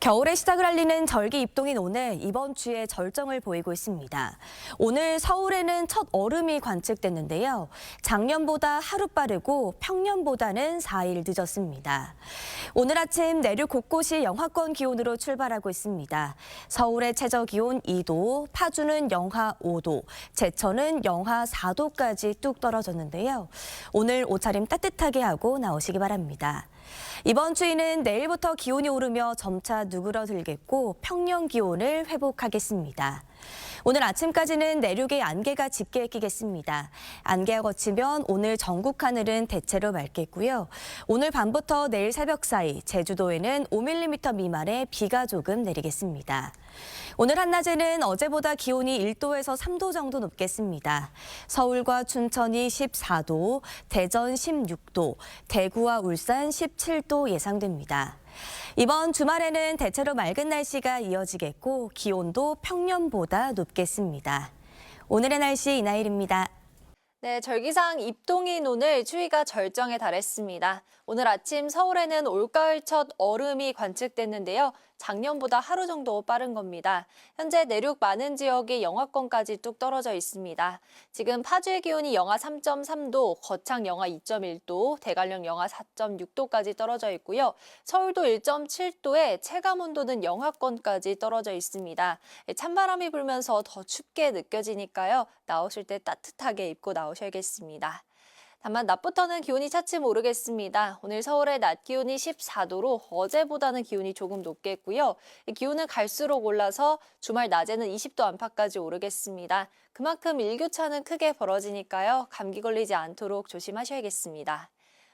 겨울의 시작을 알리는 절기 입동인 오늘 이번 주에 절정을 보이고 있습니다. 오늘 서울에는 첫 얼음이 관측됐는데요. 작년보다 하루 빠르고 평년보다는 4일 늦었습니다. 오늘 아침 내륙 곳곳이 영하권 기온으로 출발하고 있습니다. 서울의 최저 기온 2도, 파주는 영하 5도, 제천은 영하 4도까지 뚝 떨어졌는데요. 오늘 옷차림 따뜻하게 하고 나오시기 바랍니다. 이번 주에는 내일부터 기온이 오르며 점차 누그러들겠고 평년 기온을 회복하겠습니다. 오늘 아침까지는 내륙에 안개가 짙게 끼겠습니다. 안개가 거치면 오늘 전국 하늘은 대체로 맑겠고요. 오늘 밤부터 내일 새벽 사이 제주도에는 5mm 미만의 비가 조금 내리겠습니다. 오늘 한낮에는 어제보다 기온이 1도에서 3도 정도 높겠습니다. 서울과 춘천이 14도, 대전 16도, 대구와 울산 17도 예상됩니다. 이번 주말에는 대체로 맑은 날씨가 이어지겠고 기온도 평년보다 높겠습니다. 오늘의 날씨 이나일입니다. 네, 절기상 입동인 오늘 추위가 절정에 달했습니다. 오늘 아침 서울에는 올가을 첫 얼음이 관측됐는데요. 작년보다 하루 정도 빠른 겁니다. 현재 내륙 많은 지역이 영하권까지 뚝 떨어져 있습니다. 지금 파주의 기온이 영하 3.3도, 거창 영하 2.1도, 대관령 영하 4.6도까지 떨어져 있고요. 서울도 1.7도에 체감온도는 영하권까지 떨어져 있습니다. 찬바람이 불면서 더 춥게 느껴지니까요. 나오실 때 따뜻하게 입고 나오셔야겠습니다. 다만 낮부터는 기온이 차츰 오르겠습니다. 오늘 서울의 낮 기온이 14도로 어제보다는 기온이 조금 높겠고요. 기온은 갈수록 올라서 주말 낮에는 20도 안팎까지 오르겠습니다. 그만큼 일교차는 크게 벌어지니까요. 감기 걸리지 않도록 조심하셔야겠습니다.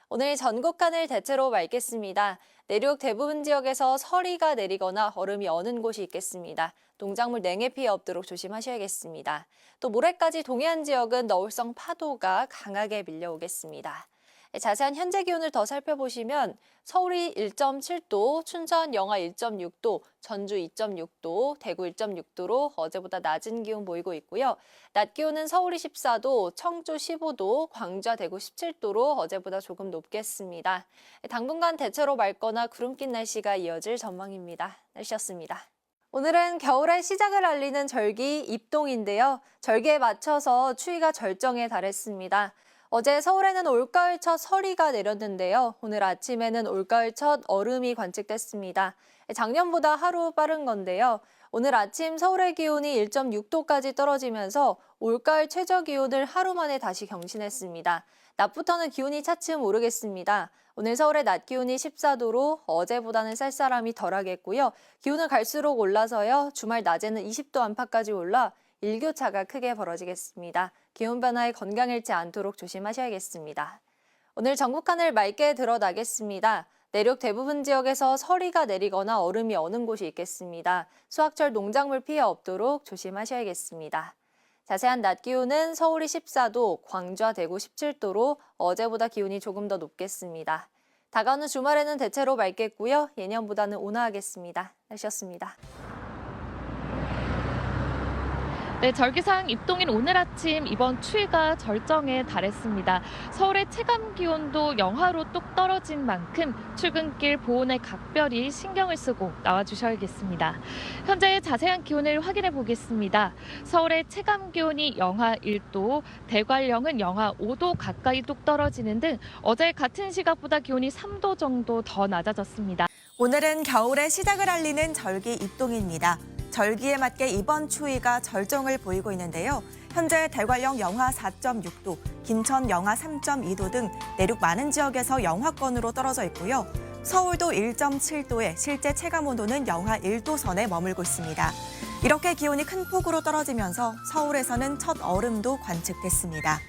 오늘 전국 하늘 대체로 맑겠습니다. 내륙 대부분 지역에서 서리가 내리거나 얼음이 어는 곳이 있겠습니다. 농작물 냉해 피해 없도록 조심하셔야겠습니다. 또 모레까지 동해안 지역은 너울성 파도가 강하게 밀려오겠습니다. 자세한 현재 기온을 더 살펴보시면 서울이 1.7도, 춘천 영하 1.6도, 전주 2.6도, 대구 1.6도로 어제보다 낮은 기온 보이고 있고요. 낮 기온은 서울이 14도, 청주 15도, 광주와 대구 17도로 어제보다 조금 높겠습니다. 당분간 대체로 맑거나 구름 낀 날씨가 이어질 전망입니다. 날씨였습니다. 오늘은 겨울의 시작을 알리는 절기 입동인데요. 절기에 맞춰서 추위가 절정에 달했습니다. 어제 서울에는 올가을 첫 서리가 내렸는데요. 오늘 아침에는 올가을 첫 얼음이 관측됐습니다. 작년보다 하루 빠른 건데요. 오늘 아침 서울의 기온이 1.6도까지 떨어지면서 올가을 최저 기온을 하루 만에 다시 경신했습니다. 낮부터는 기온이 차츰 오르겠습니다. 오늘 서울의 낮 기온이 14도로 어제보다는 쌀쌀함이 덜하겠고요. 기온은 갈수록 올라서요. 주말 낮에는 20도 안팎까지 올라 일교차가 크게 벌어지겠습니다. 기온 변화에 건강 잃지 않도록 조심하셔야겠습니다. 오늘 전국 하늘 맑게 드러나겠습니다. 내륙 대부분 지역에서 서리가 내리거나 얼음이 어는 곳이 있겠습니다. 수확철 농작물 피해 없도록 조심하셔야겠습니다. 자세한 낮 기온은 서울이 14도, 광주와 대구 17도로 어제보다 기온이 조금 더 높겠습니다. 다가오는 주말에는 대체로 맑겠고요. 예년보다는 온화하겠습니다. 날씨였습니다. 네, 절기상 입동인 오늘 아침 이번 추위가 절정에 달했습니다. 서울의 체감 기온도 영하로 뚝 떨어진 만큼 출근길 보온에 각별히 신경을 쓰고 나와주셔야겠습니다. 현재 자세한 기온을 확인해 보겠습니다. 서울의 체감 기온이 영하 1도, 대관령은 영하 5도 가까이 뚝 떨어지는 등 어제 같은 시각보다 기온이 3도 정도 더 낮아졌습니다. 오늘은 겨울의 시작을 알리는 절기 입동입니다. 절기에 맞게 이번 추위가 절정을 보이고 있는데요. 현재 대관령 영하 4.6도, 김천 영하 3.2도 등 내륙 많은 지역에서 영하권으로 떨어져 있고요. 서울도 1.7도에 실제 체감온도는 영하 1도 선에 머물고 있습니다. 이렇게 기온이 큰 폭으로 떨어지면서 서울에서는 첫 얼음도 관측됐습니다.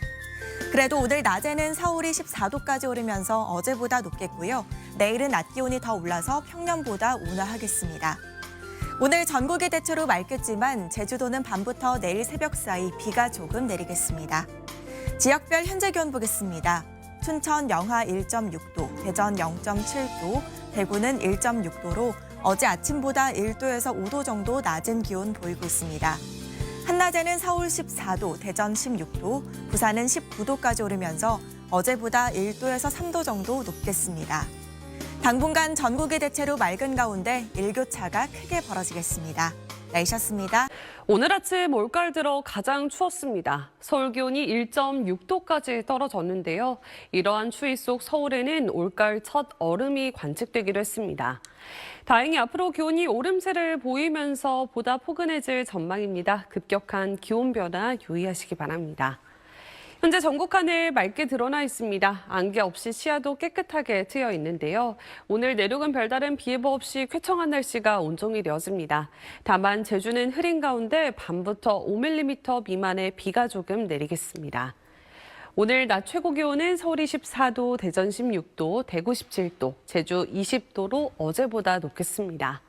그래도 오늘 낮에는 서울이 14도까지 오르면서 어제보다 높겠고요. 내일은 낮 기온이 더 올라서 평년보다 온화하겠습니다. 오늘 전국이 대체로 맑겠지만 제주도는 밤부터 내일 새벽 사이 비가 조금 내리겠습니다. 지역별 현재 기온 보겠습니다. 춘천 영하 1.6도, 대전 0.7도, 대구는 1.6도로 어제 아침보다 1도에서 5도 정도 낮은 기온 보이고 있습니다. 한낮에는 서울 14도, 대전 16도, 부산은 19도까지 오르면서 어제보다 1도에서 3도 정도 높겠습니다. 당분간 전국이 대체로 맑은 가운데 일교차가 크게 벌어지겠습니다. 날씨였습니다. 오늘 아침 올가을 들어 가장 추웠습니다. 서울 기온이 1.6도까지 떨어졌는데요. 이러한 추위 속 서울에는 올가을 첫 얼음이 관측되기도 했습니다. 다행히 앞으로 기온이 오름세를 보이면서 보다 포근해질 전망입니다. 급격한 기온 변화 유의하시기 바랍니다. 현재 전국 하늘 맑게 드러나 있습니다. 안개 없이 시야도 깨끗하게 트여 있는데요. 오늘 내륙은 별다른 비 예보 없이 쾌청한 날씨가 온종일 이어집니다. 다만 제주는 흐린 가운데 밤부터 5mm 미만의 비가 조금 내리겠습니다. 오늘 낮 최고 기온은 서울이 14도, 대전 16도, 대구 17도, 제주 20도로 어제보다 높겠습니다.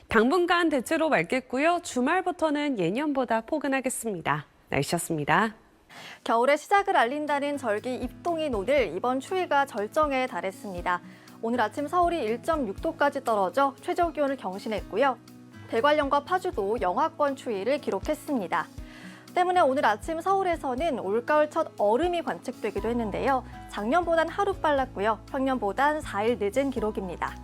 당분간 대체로 맑겠고요. 주말부터는 예년보다 포근하겠습니다. 날씨였습니다. 겨울의 시작을 알린다는 절기 입동인 오늘 이번 추위가 절정에 달했습니다. 오늘 아침 서울이 1.6도까지 떨어져 최저 기온을 경신했고요. 대관령과 파주도 영하권 추위를 기록했습니다. 때문에 오늘 아침 서울에서는 올가을 첫 얼음이 관측되기도 했는데요. 작년보단 하루 빨랐고요. 평년보단 4일 늦은 기록입니다.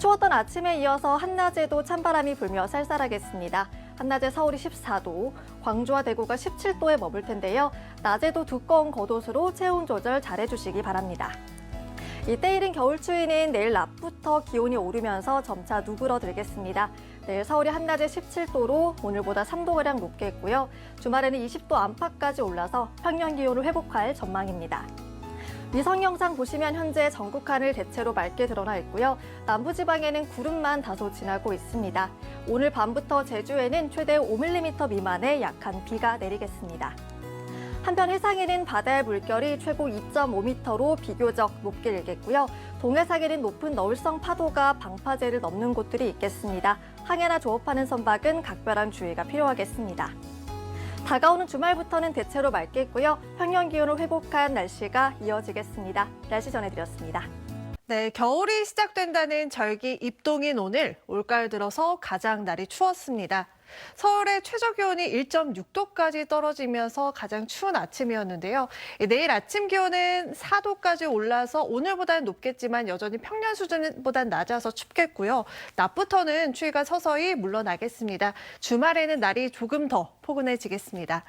추웠던 아침에 이어서 한낮에도 찬바람이 불며 쌀쌀하겠습니다. 한낮에 서울이 14도, 광주와 대구가 17도에 머물 텐데요. 낮에도 두꺼운 겉옷으로 체온 조절 잘해주시기 바랍니다. 이때 이른 겨울 추위는 내일 낮부터 기온이 오르면서 점차 누그러들겠습니다. 내일 서울이 한낮에 17도로 오늘보다 3도가량 높겠고요. 주말에는 20도 안팎까지 올라서 평년 기온을 회복할 전망입니다. 위성 영상 보시면 현재 전국 하늘 대체로 맑게 드러나 있고요. 남부지방에는 구름만 다소 지나고 있습니다. 오늘 밤부터 제주에는 최대 5mm 미만의 약한 비가 내리겠습니다. 한편 해상에는 바다의 물결이 최고 2.5m로 비교적 높게 일겠고요. 동해상에는 높은 너울성 파도가 방파제를 넘는 곳들이 있겠습니다. 항해나 조업하는 선박은 각별한 주의가 필요하겠습니다. 다가오는 주말부터는 대체로 맑겠고요. 평년 기온을 회복한 날씨가 이어지겠습니다. 날씨 전해드렸습니다. 네, 겨울이 시작된다는 절기 입동인 오늘 올가을 들어서 가장 날이 추웠습니다. 서울의 최저 기온이 1.6도까지 떨어지면서 가장 추운 아침이었는데요. 내일 아침 기온은 4도까지 올라서 오늘보다는 높겠지만 여전히 평년 수준보다 낮아서 춥겠고요. 낮부터는 추위가 서서히 물러나겠습니다. 주말에는 날이 조금 더 포근해지겠습니다.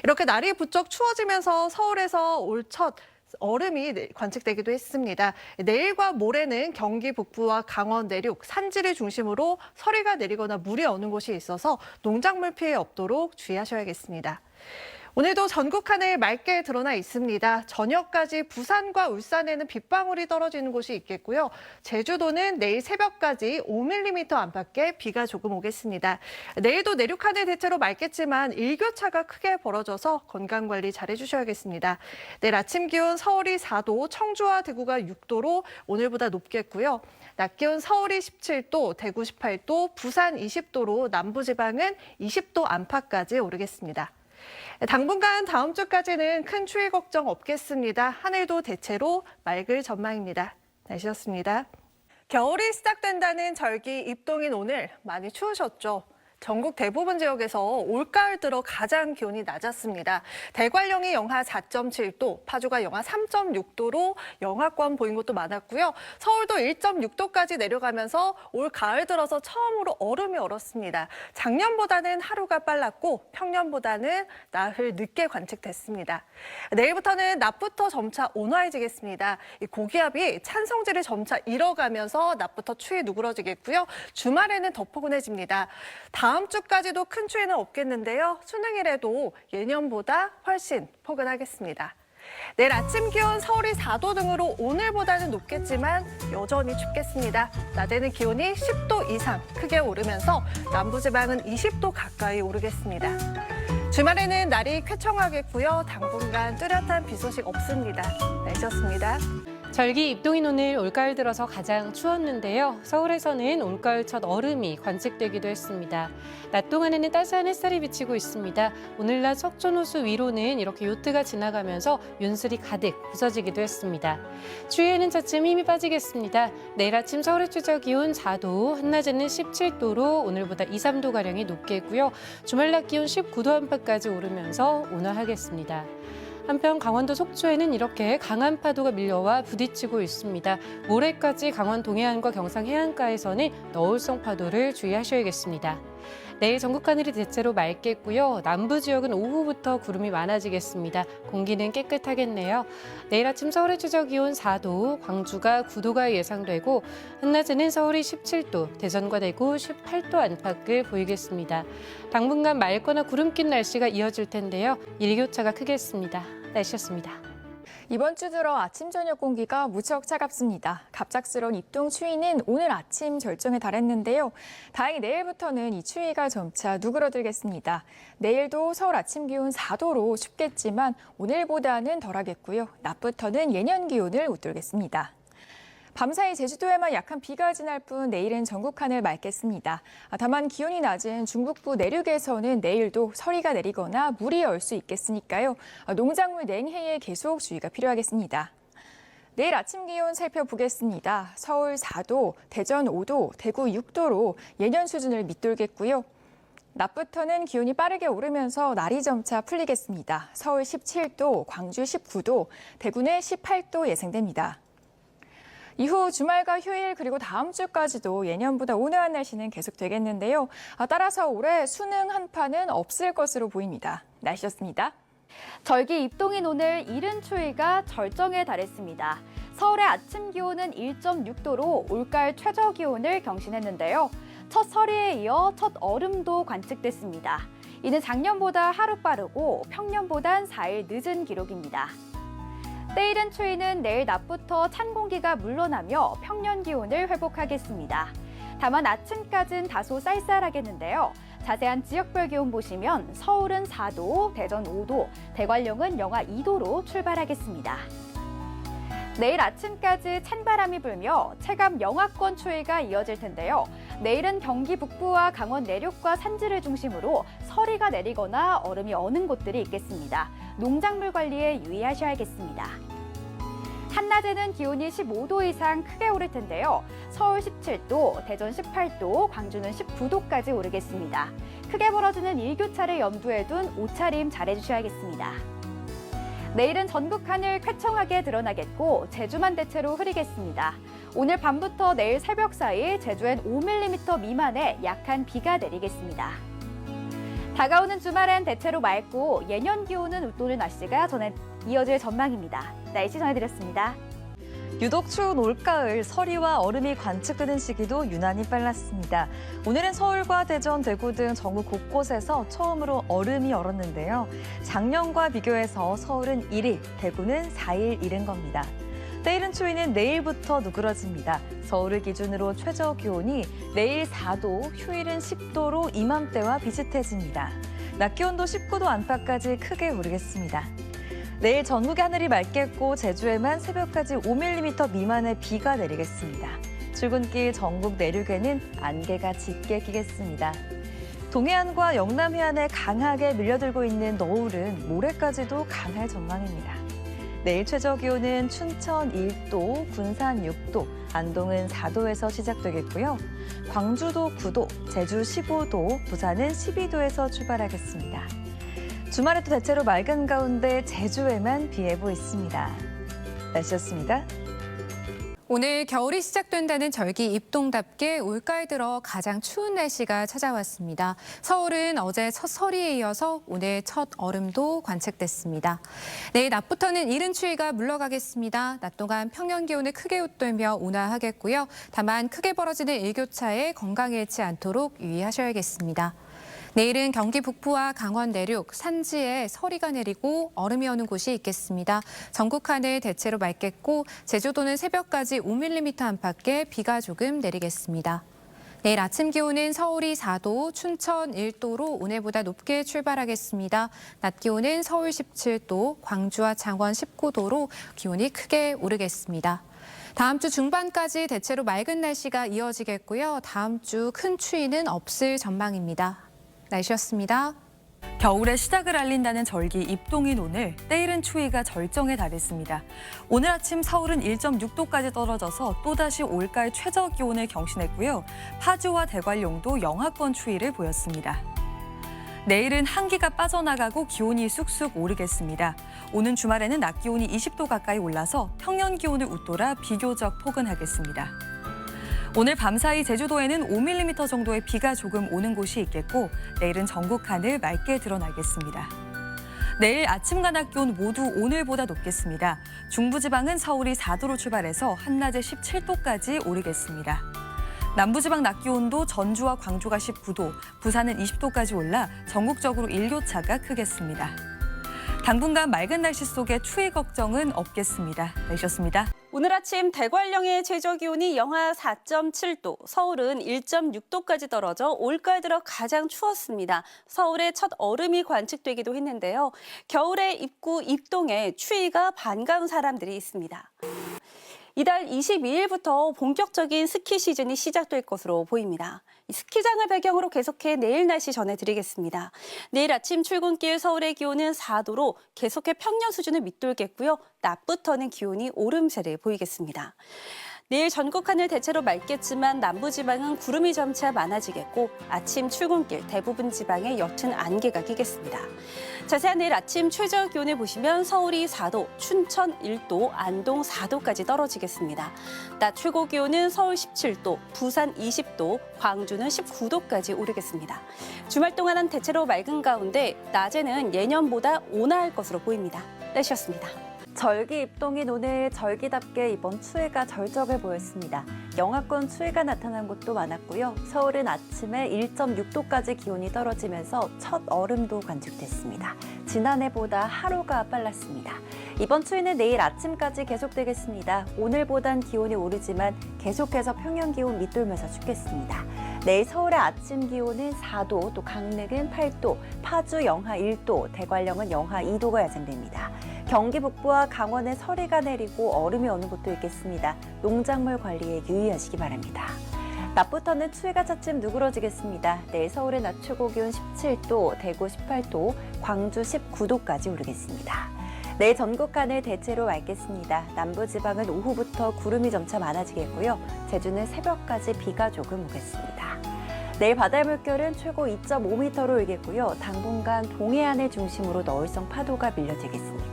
이렇게 날이 부쩍 추워지면서 서울에서 올 첫 얼음이 관측되기도 했습니다. 내일과 모레는 경기 북부와 강원 내륙, 산지를 중심으로 서리가 내리거나 물이 어는 곳이 있어서 농작물 피해 없도록 주의하셔야겠습니다. 오늘도 전국 하늘 맑게 드러나 있습니다. 저녁까지 부산과 울산에는 빗방울이 떨어지는 곳이 있겠고요. 제주도는 내일 새벽까지 5mm 안팎의 비가 조금 오겠습니다. 내일도 내륙 하늘 대체로 맑겠지만 일교차가 크게 벌어져서 건강관리 잘 해주셔야겠습니다. 내일 아침 기온 서울이 4도, 청주와 대구가 6도로 오늘보다 높겠고요. 낮 기온 서울이 17도, 대구 18도, 부산 20도로 남부지방은 20도 안팎까지 오르겠습니다. 당분간 다음 주까지는 큰 추위 걱정 없겠습니다. 하늘도 대체로 맑을 전망입니다. 날씨였습니다. 겨울이 시작된다는 절기 입동인 오늘 많이 추우셨죠? 전국 대부분 지역에서 올가을 들어 가장 기온이 낮았습니다. 대관령이 영하 4.7도, 파주가 영하 3.6도로 영하권 보인 곳도 많았고요. 서울도 1.6도까지 내려가면서 올 가을 들어서 처음으로 얼음이 얼었습니다. 작년보다는 하루가 빨랐고 평년보다는 나흘 늦게 관측됐습니다. 내일부터는 낮부터 점차 온화해지겠습니다. 이 고기압이 찬 성질을 점차 잃어가면서 낮부터 추위 누그러지겠고요. 주말에는 더 포근해집니다. 다음 주까지도 큰 추위는 없겠는데요. 수능일에도 예년보다 훨씬 포근하겠습니다. 내일 아침 기온 서울이 4도 등으로 오늘보다는 높겠지만 여전히 춥겠습니다. 낮에는 기온이 10도 이상 크게 오르면서 남부지방은 20도 가까이 오르겠습니다. 주말에는 날이 쾌청하겠고요. 당분간 뚜렷한 비 소식 없습니다. 날씨였습니다. 절기 입동인 오늘 올가을 들어서 가장 추웠는데요. 서울에서는 올가을 첫 얼음이 관측되기도 했습니다. 낮 동안에는 따스한 햇살이 비치고 있습니다. 오늘 낮 석촌호수 위로는 이렇게 요트가 지나가면서 윤슬이 가득 부서지기도 했습니다. 추위에는 차츰 힘이 빠지겠습니다. 내일 아침 서울의 최저 기온 4도, 한낮에는 17도로 오늘보다 2, 3도가량이 높겠고요. 주말 낮 기온 19도 안팎까지 오르면서 온화하겠습니다. 한편 강원도 속초에는 이렇게 강한 파도가 밀려와 부딪히고 있습니다. 모레까지 강원 동해안과 경상 해안가에서는 너울성 파도를 주의하셔야겠습니다. 내일 전국 하늘이 대체로 맑겠고요. 남부 지역은 오후부터 구름이 많아지겠습니다. 공기는 깨끗하겠네요. 내일 아침 서울의 최저 기온 4도, 광주가 9도가 예상되고 한낮에는 서울이 17도, 대전과 대구 18도 안팎을 보이겠습니다. 당분간 맑거나 구름 낀 날씨가 이어질 텐데요. 일교차가 크겠습니다. 날씨였습니다. 이번 주 들어 아침 저녁 공기가 무척 차갑습니다. 갑작스러운 입동 추위는 오늘 아침 절정에 달했는데요. 다행히 내일부터는 이 추위가 점차 누그러들겠습니다. 내일도 서울 아침 기온 4도로 춥겠지만 오늘보다는 덜하겠고요. 낮부터는 예년 기온을 웃돌겠습니다. 밤사이 제주도에만 약한 비가 지날 뿐 내일은 전국 하늘 맑겠습니다. 다만 기온이 낮은 중북부 내륙에서는 내일도 서리가 내리거나 물이 얼 수 있겠으니까요. 농작물 냉해에 계속 주의가 필요하겠습니다. 내일 아침 기온 살펴보겠습니다. 서울 4도, 대전 5도, 대구 6도로 예년 수준을 밑돌겠고요. 낮부터는 기온이 빠르게 오르면서 날이 점차 풀리겠습니다. 서울 17도, 광주 19도, 대구는 18도 예상됩니다. 이후 주말과 휴일 그리고 다음 주까지도 예년보다 온화한 날씨는 계속되겠는데요. 따라서 올해 수능 한파는 없을 것으로 보입니다. 날씨였습니다. 절기 입동인 오늘 이른 추위가 절정에 달했습니다. 서울의 아침 기온은 1.6도로 올가을 최저 기온을 경신했는데요. 첫 서리에 이어 첫 얼음도 관측됐습니다. 이는 작년보다 하루 빠르고 평년보단 4일 늦은 기록입니다. 때이른 추위는 내일 낮부터 찬 공기가 물러나며 평년 기온을 회복하겠습니다. 다만 아침까지는 다소 쌀쌀하겠는데요. 자세한 지역별 기온 보시면 서울은 4도, 대전 5도, 대관령은 영하 2도로 출발하겠습니다. 내일 아침까지 찬바람이 불며 체감 영하권 추위가 이어질 텐데요. 내일은 경기 북부와 강원 내륙과 산지를 중심으로 서리가 내리거나 얼음이 어는 곳들이 있겠습니다. 농작물 관리에 유의하셔야겠습니다. 한낮에는 기온이 15도 이상 크게 오를 텐데요. 서울 17도, 대전 18도, 광주는 19도까지 오르겠습니다. 크게 벌어지는 일교차를 염두에 둔 옷차림 잘해주셔야겠습니다. 내일은 전국 하늘 쾌청하게 드러나겠고 제주만 대체로 흐리겠습니다. 오늘 밤부터 내일 새벽 사이 제주엔 5mm 미만의 약한 비가 내리겠습니다. 다가오는 주말엔 대체로 맑고 예년 기온은 웃도는 날씨가 이어질 전망입니다. 날씨 전해드렸습니다. 유독 추운 올가을, 서리와 얼음이 관측되는 시기도 유난히 빨랐습니다. 오늘은 서울과 대전, 대구 등 전국 곳곳에서 처음으로 얼음이 얼었는데요. 작년과 비교해서 서울은 1일, 대구는 4일 이른 겁니다. 때이른 추위는 내일부터 누그러집니다. 서울을 기준으로 최저 기온이 내일 4도, 휴일은 10도로 이맘때와 비슷해집니다. 낮 기온도 19도 안팎까지 크게 오르겠습니다. 내일 전국의 하늘이 맑겠고 제주에만 새벽까지 5mm 미만의 비가 내리겠습니다. 출근길 전국 내륙에는 안개가 짙게 끼겠습니다. 동해안과 영남 해안에 강하게 밀려들고 있는 너울은 모레까지도 강할 전망입니다. 내일 최저 기온은 춘천 1도, 군산 6도, 안동은 4도에서 시작되겠고요. 광주도 9도, 제주 15도, 부산은 12도에서 출발하겠습니다. 주말에도 대체로 맑은 가운데 제주에만 비 예보 있습니다. 날씨였습니다. 오늘 겨울이 시작된다는 절기 입동답게 올가을 들어 가장 추운 날씨가 찾아왔습니다. 서울은 어제 첫 서리에 이어서 오늘 첫 얼음도 관측됐습니다. 내일 낮부터는 이른 추위가 물러가겠습니다. 낮 동안 평년 기온을 크게 웃돌며 온화하겠고요. 다만 크게 벌어지는 일교차에 건강에 잃지 않도록 유의하셔야겠습니다. 내일은 경기 북부와 강원 내륙, 산지에 서리가 내리고 얼음이 오는 곳이 있겠습니다. 전국 하늘 대체로 맑겠고 제주도는 새벽까지 5mm 안팎의 비가 조금 내리겠습니다. 내일 아침 기온은 서울이 4도, 춘천 1도로 오늘보다 높게 출발하겠습니다. 낮 기온은 서울 17도, 광주와 창원 19도로 기온이 크게 오르겠습니다. 다음 주 중반까지 대체로 맑은 날씨가 이어지겠고요. 다음 주 큰 추위는 없을 전망입니다. 날씨였습니다. 겨울의 시작을 알린다는 절기 입동인 오늘 때이른 추위가 절정에 달했습니다. 오늘 아침 서울은 1.6도까지 떨어져서 또다시 올가을 최저 기온을 경신했고요. 파주와 대관령도 영하권 추위를 보였습니다. 내일은 한기가 빠져나가고 기온이 쑥쑥 오르겠습니다. 오는 주말에는 낮 기온이 20도 가까이 올라서 평년 기온을 웃돌아 비교적 포근하겠습니다. 오늘 밤사이 제주도에는 5mm 정도의 비가 조금 오는 곳이 있겠고 내일은 전국 하늘 맑게 드러나겠습니다. 내일 아침과 낮 기온 모두 오늘보다 높겠습니다. 중부지방은 서울이 4도로 출발해서 한낮에 17도까지 오르겠습니다. 남부지방 낮 기온도 전주와 광주가 19도, 부산은 20도까지 올라 전국적으로 일교차가 크겠습니다. 당분간 맑은 날씨 속에 추위 걱정은 없겠습니다. 날씨였습니다. 오늘 아침 대관령의 최저기온이 영하 4.7도, 서울은 1.6도까지 떨어져 올가을 들어 가장 추웠습니다. 서울에 첫 얼음이 관측되기도 했는데요. 겨울의 입구 입동에 추위가 반가운 사람들이 있습니다. 이달 22일부터 본격적인 스키 시즌이 시작될 것으로 보입니다. 이 스키장을 배경으로 계속해 내일 날씨 전해드리겠습니다. 내일 아침 출근길 서울의 기온은 4도로 계속해 평년 수준을 밑돌겠고요. 낮부터는 기온이 오름세를 보이겠습니다. 내일 전국 하늘 대체로 맑겠지만 남부지방은 구름이 점차 많아지겠고 아침 출근길 대부분 지방에 옅은 안개가 끼겠습니다. 자세한 내일 아침 최저 기온을 보시면 서울이 4도, 춘천 1도, 안동 4도까지 떨어지겠습니다. 낮 최고 기온은 서울 17도, 부산 20도, 광주는 19도까지 오르겠습니다. 주말 동안은 대체로 맑은 가운데 낮에는 예년보다 온화할 것으로 보입니다. 날씨였습니다. 절기 입동인 오늘 절기답게 이번 추위가 절정을 보였습니다. 영하권 추위가 나타난 곳도 많았고요. 서울은 아침에 1.6도까지 기온이 떨어지면서 첫 얼음도 관측됐습니다. 지난해보다 하루가 빨랐습니다. 이번 추위는 내일 아침까지 계속되겠습니다. 오늘보단 기온이 오르지만 계속해서 평년 기온 밑돌면서 춥겠습니다. 내일 서울의 아침 기온은 4도, 또 강릉은 8도, 파주 영하 1도, 대관령은 영하 2도가 예상됩니다. 경기 북부와 강원에 서리가 내리고 얼음이 오는 곳도 있겠습니다. 농작물 관리에 유의하시기 바랍니다. 낮부터는 추위가 차츰 누그러지겠습니다. 내일 서울의 낮 최고 기온 17도, 대구 18도, 광주 19도까지 오르겠습니다. 내일 전국 하늘 대체로 맑겠습니다. 남부지방은 오후부터 구름이 점차 많아지겠고요. 제주는 새벽까지 비가 조금 오겠습니다. 내일 바다의 물결은 최고 2.5m로 일겠고요. 당분간 동해안을 중심으로 너울성 파도가 밀려지겠습니다.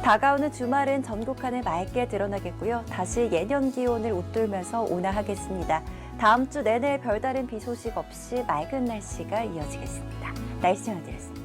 다가오는 주말은 전국 하늘 맑게 드러나겠고요. 다시 예년 기온을 웃돌면서 온화하겠습니다. 다음 주 내내 별다른 비 소식 없이 맑은 날씨가 이어지겠습니다. 날씨 전해드렸습니다.